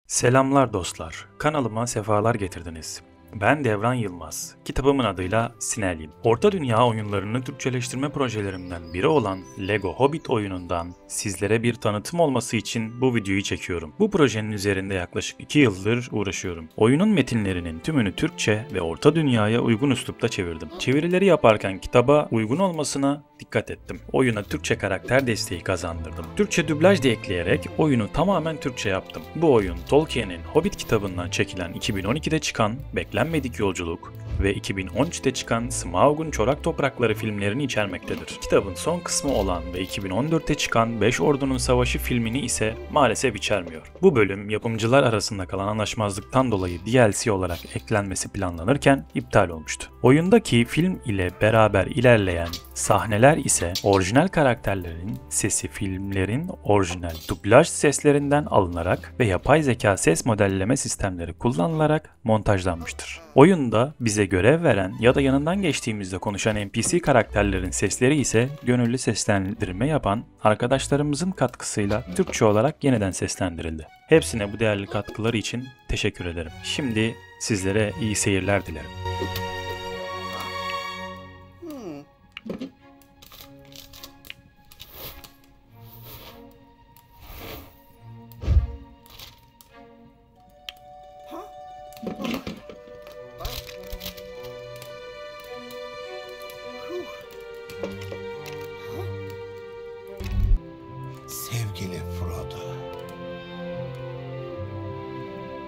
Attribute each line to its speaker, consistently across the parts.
Speaker 1: Selamlar dostlar, kanalıma sefalar getirdiniz. Ben Devran Yılmaz, kitabımın adıyla Sinelyin. Orta Dünya oyunlarını Türkçeleştirme projelerimden biri olan Lego Hobbit oyunundan sizlere bir tanıtım olması için bu videoyu çekiyorum. Bu projenin üzerinde yaklaşık 2 yıldır uğraşıyorum. Oyunun metinlerinin tümünü Türkçe ve Orta Dünya'ya uygun üslupta çevirdim. Çevirileri yaparken kitaba uygun olmasına dikkat ettim. Oyuna Türkçe karakter desteği kazandırdım. Türkçe dublaj da ekleyerek oyunu tamamen Türkçe yaptım. Bu oyun Tolkien'in Hobbit kitabından çekilen 2012'de çıkan Beklenmedik Yolculuk ve 2013'te çıkan Smaug'un Çorak Toprakları filmlerini içermektedir. Kitabın son kısmı olan ve 2014'te çıkan Beş Ordu'nun Savaşı filmini ise maalesef içermiyor. Bu bölüm yapımcılar arasında kalan anlaşmazlıktan dolayı DLC olarak eklenmesi planlanırken iptal olmuştu. Oyundaki film ile beraber ilerleyen sahneler ise orijinal karakterlerin sesi filmlerin orijinal dublaj seslerinden alınarak ve yapay zeka ses modelleme sistemleri kullanılarak montajlanmıştır. Oyunda bize görev veren ya da yanından geçtiğimizde konuşan NPC karakterlerin sesleri ise gönüllü seslendirme yapan arkadaşlarımızın katkısıyla Türkçe olarak yeniden seslendirildi. Hepsine bu değerli katkıları için teşekkür ederim. Şimdi sizlere iyi seyirler dilerim.
Speaker 2: Sevgili Frodo,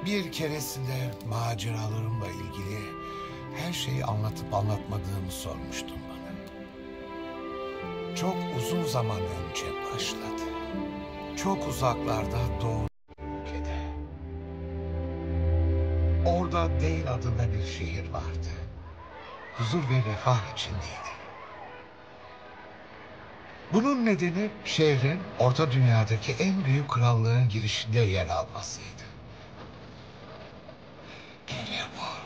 Speaker 2: bir keresinde maceralarımla ilgili her şeyi anlatıp anlatmadığımı sormuştun bana. Çok uzun zaman önce başladı. Çok uzaklarda doğu ülkede. Orada Dale adında bir şehir vardı. Huzur ve refah içindeydi. Bunun nedeni şehrin Orta Dünya'daki en büyük krallığın girişinde yer almasıydı. Erebor.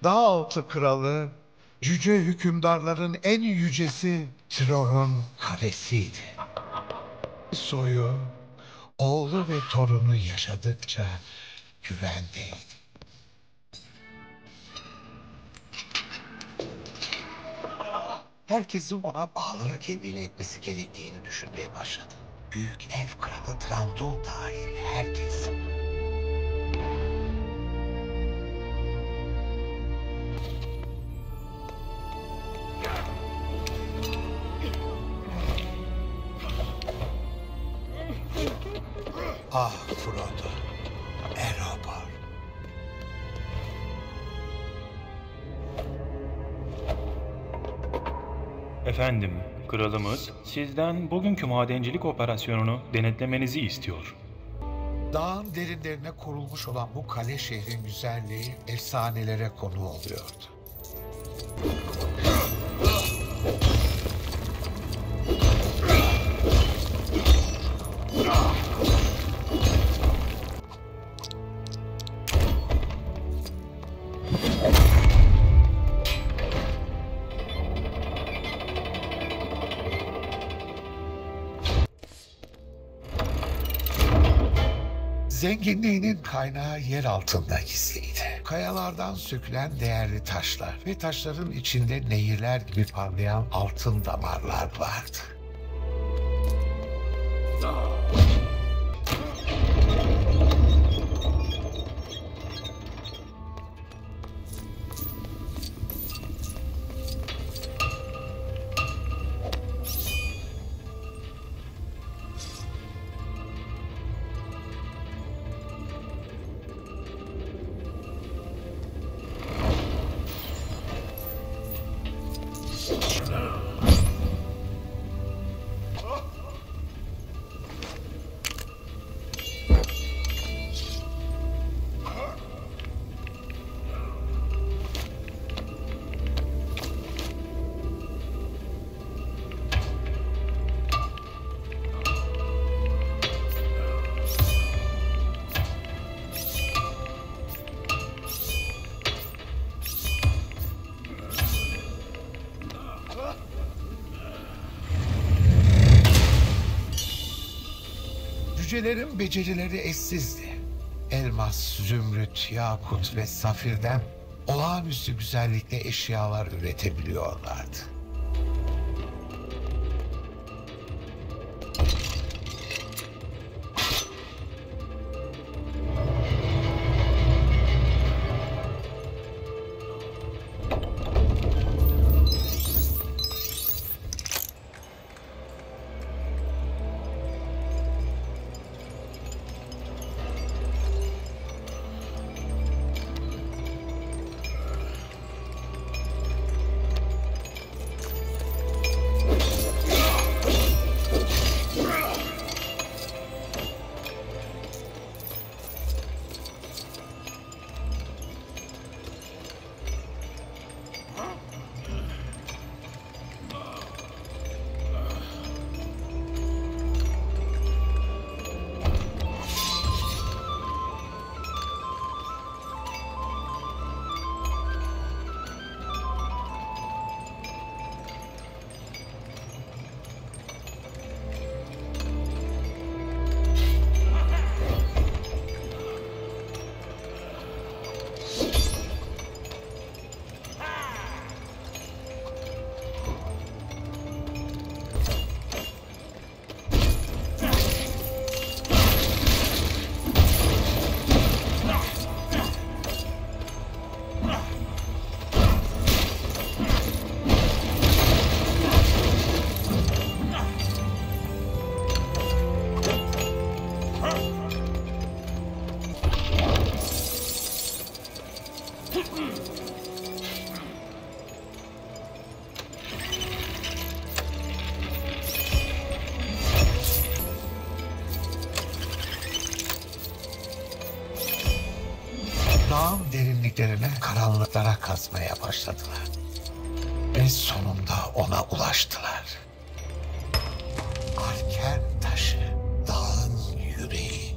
Speaker 2: Dağaltı kralı, yüce hükümdarların en yücesi Trón'un kalesiydi. Soyu, oğlu ve torunu yaşadıkça güvendeydi. Herkesin ona bağlılık yemin etmesi gerektiğini düşünmeye başladı. Büyük ev kralı Trandol dahil herkes. Ah Frodo, Erebor.
Speaker 1: Efendim, kralımız sizden bugünkü madencilik operasyonunu denetlemenizi istiyor.
Speaker 2: Dağın derinlerine kurulmuş olan bu kale şehrin güzelliği efsanelere konu oluyordu. Zenginliğinin kaynağı yer altında gizliydi. Kayalardan sökülen değerli taşlar ve taşların içinde nehirler gibi parlayan altın damarlar vardı. Cücelerin becerileri eşsizdi. Elmas, zümrüt, yakut ve safirden olağanüstü güzellikte eşyalar üretebiliyorlardı. Dağın derinliklerine, karanlıklara kazmaya başladılar. Ve sonunda ona ulaştılar. Arken taşı, dağın yüreği.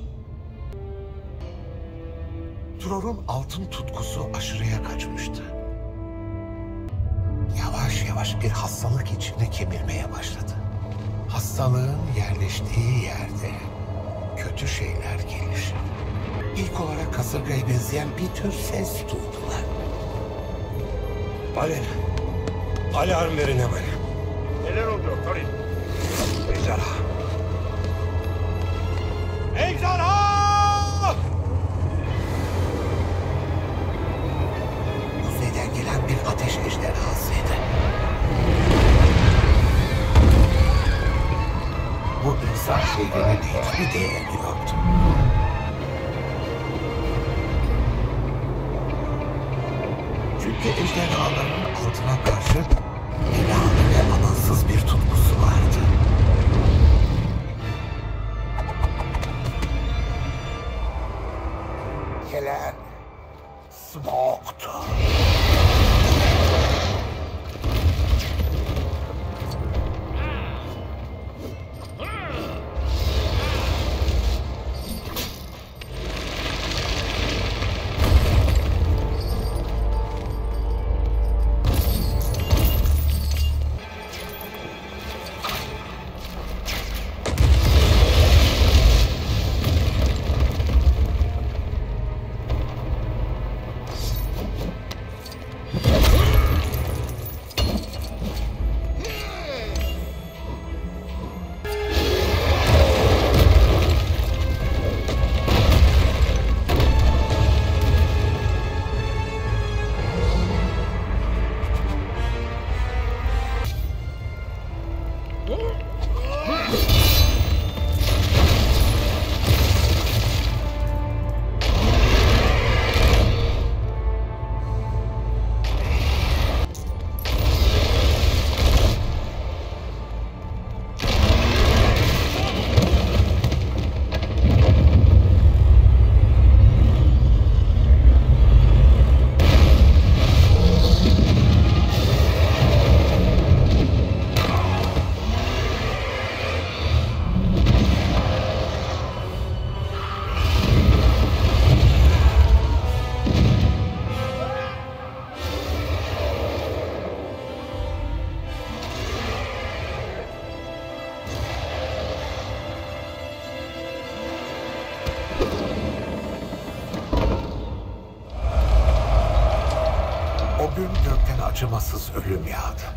Speaker 2: Tror'un altın tutkusu aşırıya kaçmıştı. Yavaş yavaş bir hastalık içinde kemirmeye başladı. Hastalığın yerleştiği yerde kötü şeyler gelir. İlk olarak kasırgaya benzeyen bir tür ses duydular.
Speaker 3: Alarm verin hemen.
Speaker 4: Neler oluyor Thorin?
Speaker 3: Ejderha. Ejderha!
Speaker 2: Kuzeyden gelen bir ateş ejderhasıydı. Bu insan şehrinin hiçbir değeri yoktu. Çünkü ejderhaların altına karşı ilahi ve amansız bir tutkusu vardı. Gelen Smoke'tu. O gün gökten acımasız ölüm yağdı.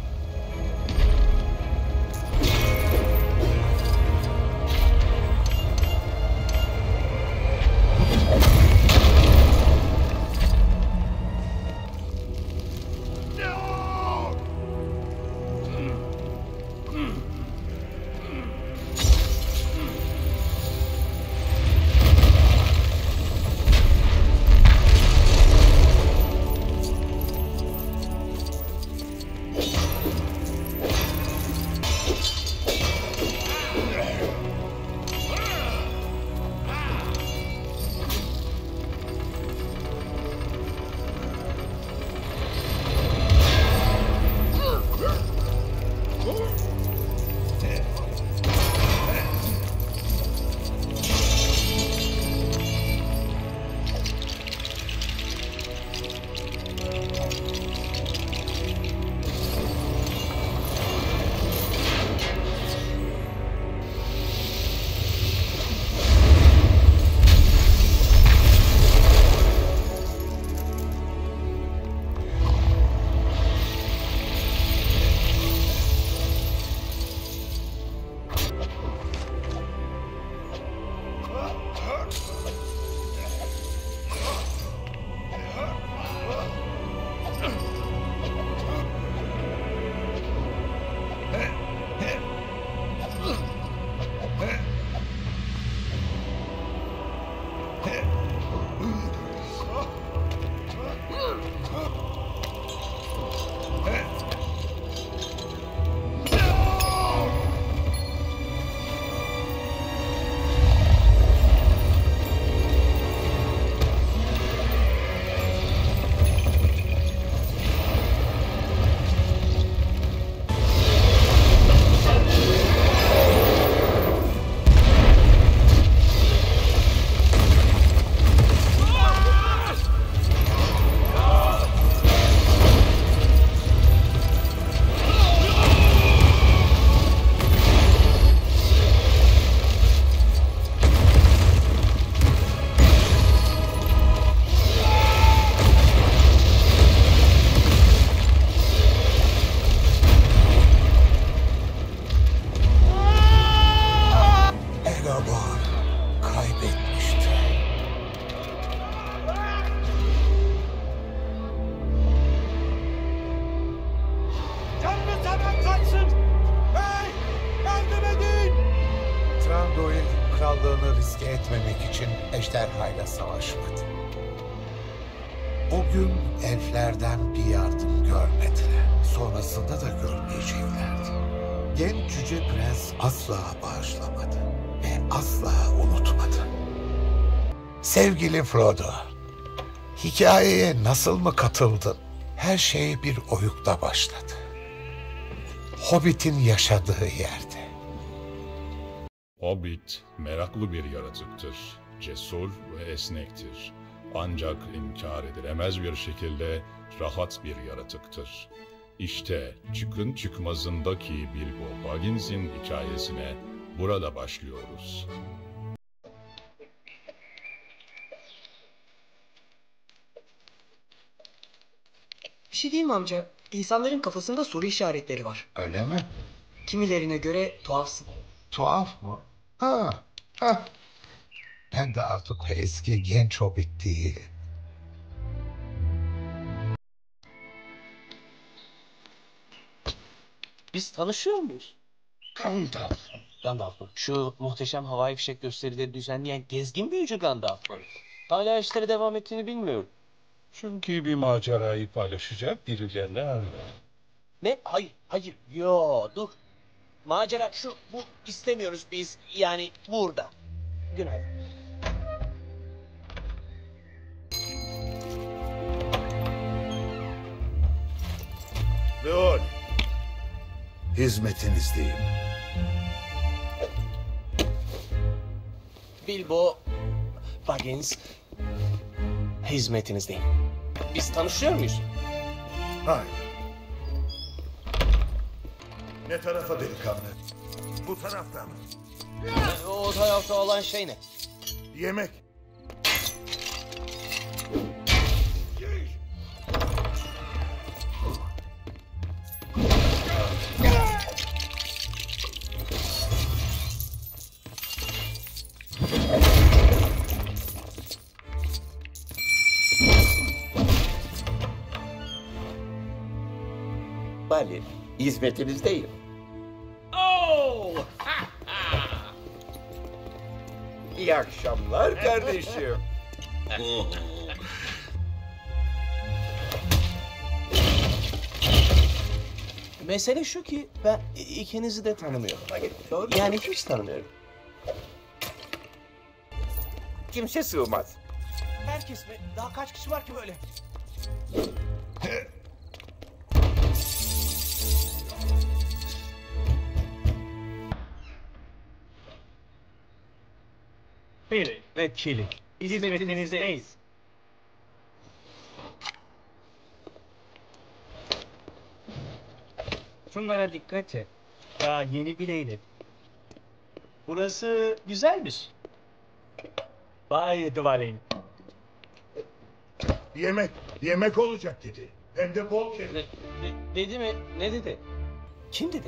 Speaker 2: krallığını riske etmemek için ejderhayla savaşmadı. O gün elflerden bir yardım görmediler. Sonrasında da görmeyeceklerdi. Genç Cüce Prens asla bağışlamadı ve asla unutmadı. Sevgili Frodo, hikayeye nasıl mı katıldın? Her şey bir oyukta başladı. Hobbit'in yaşadığı yerde.
Speaker 5: Hobbit meraklı bir yaratıktır. Cesur ve esnektir. Ancak inkar edilemez bir şekilde rahat bir yaratıktır. İşte Çıkın Çıkmaz'ındaki Bilbo Baggins'in hikayesine burada başlıyoruz.
Speaker 6: Bir şey diyeyim mi amca? İnsanların kafasında soru işaretleri var.
Speaker 2: Öyle mi?
Speaker 6: Kimilerine göre tuhafsın.
Speaker 2: Tuhaf mı? Ha. Ben de artık eski genç Hobbit değilim.
Speaker 7: Biz tanışıyor muyuz? Gandalf mı? Şu muhteşem havai fişek gösterileri düzenleyen gezgin büyücü Gandalf mı? Hala işleri devam ettiğini bilmiyorum.
Speaker 3: Çünkü bir macerayı paylaşacak birilerini arıyor.
Speaker 7: Ne? Hayır. Yo, dur. Macera bu istemiyoruz biz. Yani burada. Günaydın.
Speaker 3: Leon, hizmetinizdeyim.
Speaker 7: Bilbo Baggins, hizmetinizdeyim. Biz tanışıyor muyuz?
Speaker 3: Hayır. Ne tarafa delikanlı? Bu taraftan.
Speaker 7: O tarafta olan şey ne?
Speaker 3: Yemek.
Speaker 8: Bali, hizmetinizdeyim. İyi akşamlar kardeşim.
Speaker 7: Mesele şu ki ben ikinizi de tanımıyorum.
Speaker 8: Doğru.
Speaker 7: Yani hiç tanımıyorum.
Speaker 8: Kimse sığmaz.
Speaker 7: Herkes mi? Daha kaç kişi var ki böyle?
Speaker 6: Piri ve Çili. Hizmetinizdeyiz. Şunlara dikkat et. Daha yeni bileydim.
Speaker 7: Burası güzelmiş.
Speaker 6: Vay duvarın.
Speaker 4: Yemek olacak dedi. Hem de bol şey.
Speaker 7: Dedi mi? Ne dedi? Kim dedi?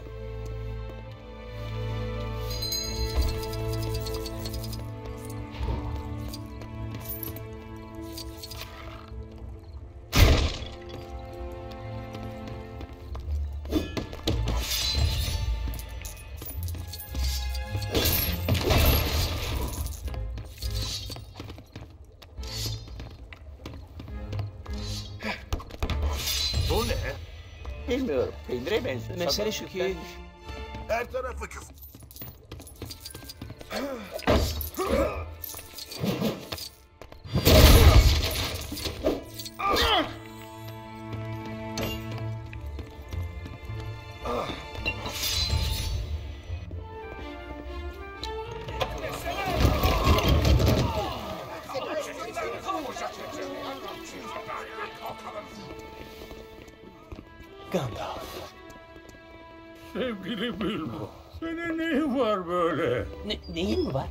Speaker 4: Bu ne?
Speaker 8: Bilmiyorum, peynire benziyor.
Speaker 7: Mesele şu ki
Speaker 4: Her tarafı küf.
Speaker 7: Gandalf.
Speaker 5: Sevgili Bilbo, senin neyin var böyle?
Speaker 7: Neyin mi var?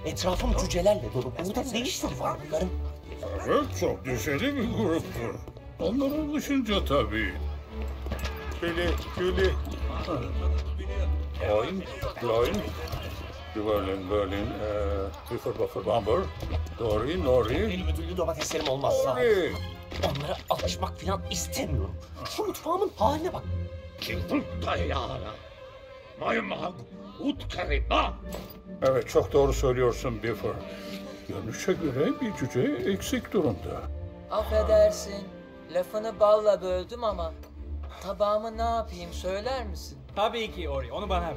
Speaker 7: Etrafım cücelerle dolu. Burada ne işleri var bunların?
Speaker 5: Evet, çok düşeli bir gruptur. Onlara alışınca tabii. Kili. Oin, Gloin, Berlin, Buffer, Bumper, Nori.
Speaker 7: Benim ödüllü domateslerim olmaz zaten.
Speaker 5: Nori.
Speaker 7: Onlara alışmak falan istemiyorum. Şu mutfağımın haline bak.
Speaker 5: Evet, çok doğru söylüyorsun Buffer. Görünüşe göre bir cüce eksik durumda.
Speaker 9: Affedersin, lafını balla böldüm ama tabağımı ne yapayım söyler misin?
Speaker 6: Tabii ki Ori. Onu bana ver.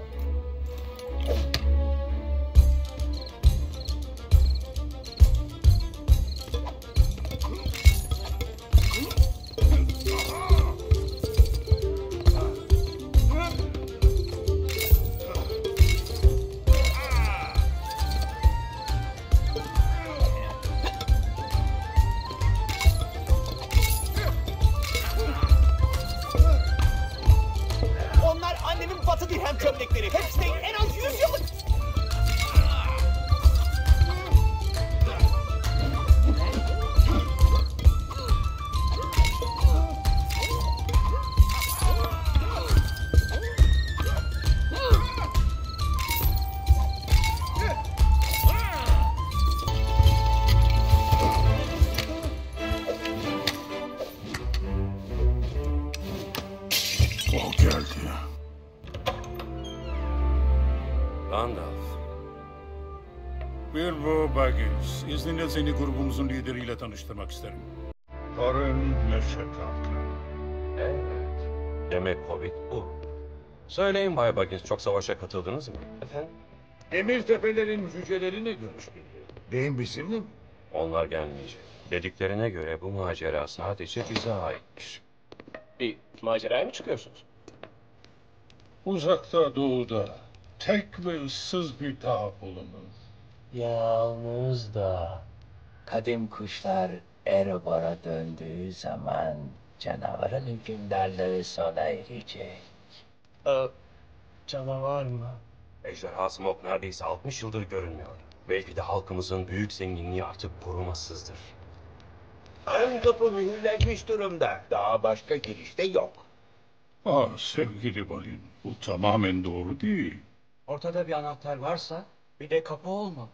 Speaker 7: Onlar annemin batı dirhem çömlekleri. Hepsi de en az 100 yıllık.
Speaker 5: O geldi.
Speaker 8: Gandalf.
Speaker 5: Bilbo Baggins, izninle seni grubumuzun lideriyle tanıştırmak isterim.
Speaker 4: Karın neşe kalktı.
Speaker 10: Evet. Demek Hobbit bu. Söyleyin Bay Baggins, çok savaşa katıldınız mı?
Speaker 7: Efendim?
Speaker 4: Emir tepelerin cüceleriyle görüşmeli. Beyin bizimle mi?
Speaker 10: Onlar gelmeyecek. Dediklerine göre bu macera sadece bize aitmiş.
Speaker 7: Bir maceraya mı çıkıyorsunuz?
Speaker 3: Uzakta doğuda tek ve ıssız bir dağ bulunur.
Speaker 9: Yalnız da kadim kuşlar Erebor'a döndüğü zaman canavarın hükümdarlığı sona erecek.
Speaker 7: Canavar mı?
Speaker 10: Ejderha Smoke neredeyse 60 yıldır görünmüyor. Belki de halkımızın büyük zenginliği artık korumasızdır.
Speaker 4: Ön kapı mühürlenmiş durumda. Daha başka giriş de yok.
Speaker 5: Sevgili bayım, bu tamamen doğru değil.
Speaker 7: Ortada bir anahtar varsa bir de kapı olmalı.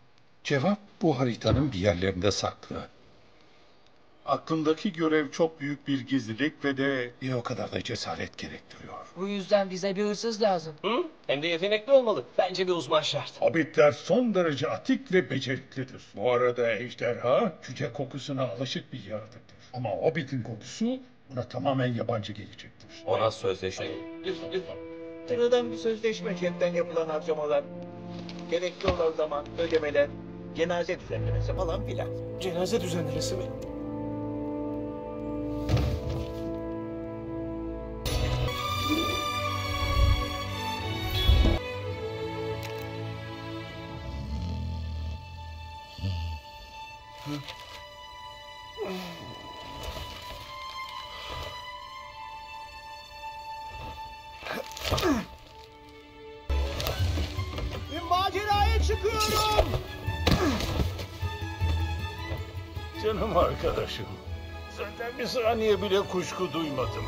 Speaker 5: Cevap bu haritanın bir yerlerinde saklı. Aklındaki görev çok büyük bir gizlilik ve de bir o kadar da cesaret gerektiriyor.
Speaker 9: Bu yüzden bize bir hırsız lazım.
Speaker 7: Hı? Hem de yetenekli olmalı. Bence bir uzman şart.
Speaker 5: Hobbitler son derece atik ve beceriklidir. Bu arada ejderha cüce kokusuna alışık bir yaratıktır. Ama Hobbit'in kokusu buna tamamen yabancı gelecektir.
Speaker 10: Ona sözleşme.
Speaker 4: Sıradan bir sözleşme, cepten yapılan harcamalar, gerekli olan zaman, ödemeler, cenaze düzenlemesi falan filan.
Speaker 7: Cenaze düzenlemesi mi?
Speaker 4: Bir maceraya çıkıyorum.
Speaker 5: Canım arkadaşım, senden bir saniye bile kuşku duymadım.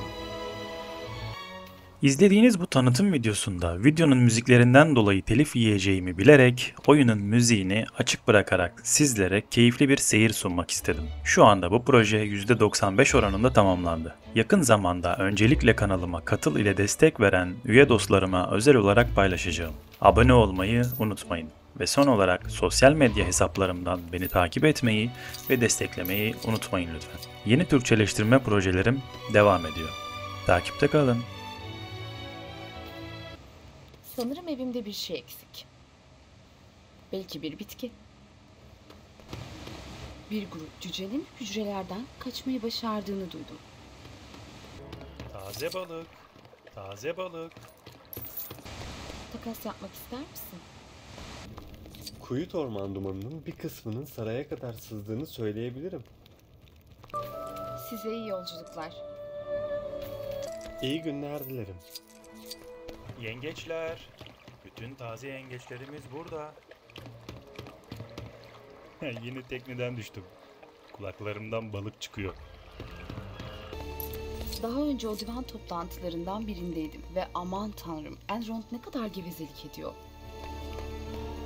Speaker 1: İzlediğiniz bu tanıtım videosunda videonun müziklerinden dolayı telif yiyeceğimi bilerek oyunun müziğini açık bırakarak sizlere keyifli bir seyir sunmak istedim. Şu anda bu proje %95 oranında tamamlandı. Yakın zamanda öncelikle kanalıma katıl ile destek veren üye dostlarıma özel olarak paylaşacağım. Abone olmayı unutmayın. Ve son olarak sosyal medya hesaplarımdan beni takip etmeyi ve desteklemeyi unutmayın lütfen. Yeni Türkçeleştirme projelerim devam ediyor. Takipte kalın.
Speaker 11: Sanırım evimde bir şey eksik. Belki bir bitki. Bir grup cücenin hücrelerden kaçmayı başardığını duydum.
Speaker 1: Taze balık, taze balık.
Speaker 11: Takas yapmak ister misin?
Speaker 12: Kuyut orman dumanının bir kısmının saraya kadar sızdığını söyleyebilirim.
Speaker 11: Size iyi yolculuklar.
Speaker 12: İyi günler dilerim.
Speaker 1: Yengeçler. Bütün taze yengeçlerimiz burada. Yine tekneden düştüm. Kulaklarımdan balık çıkıyor.
Speaker 11: Daha önce o divan toplantılarından birindeydim ve aman tanrım, Elrond ne kadar gevezelik ediyor.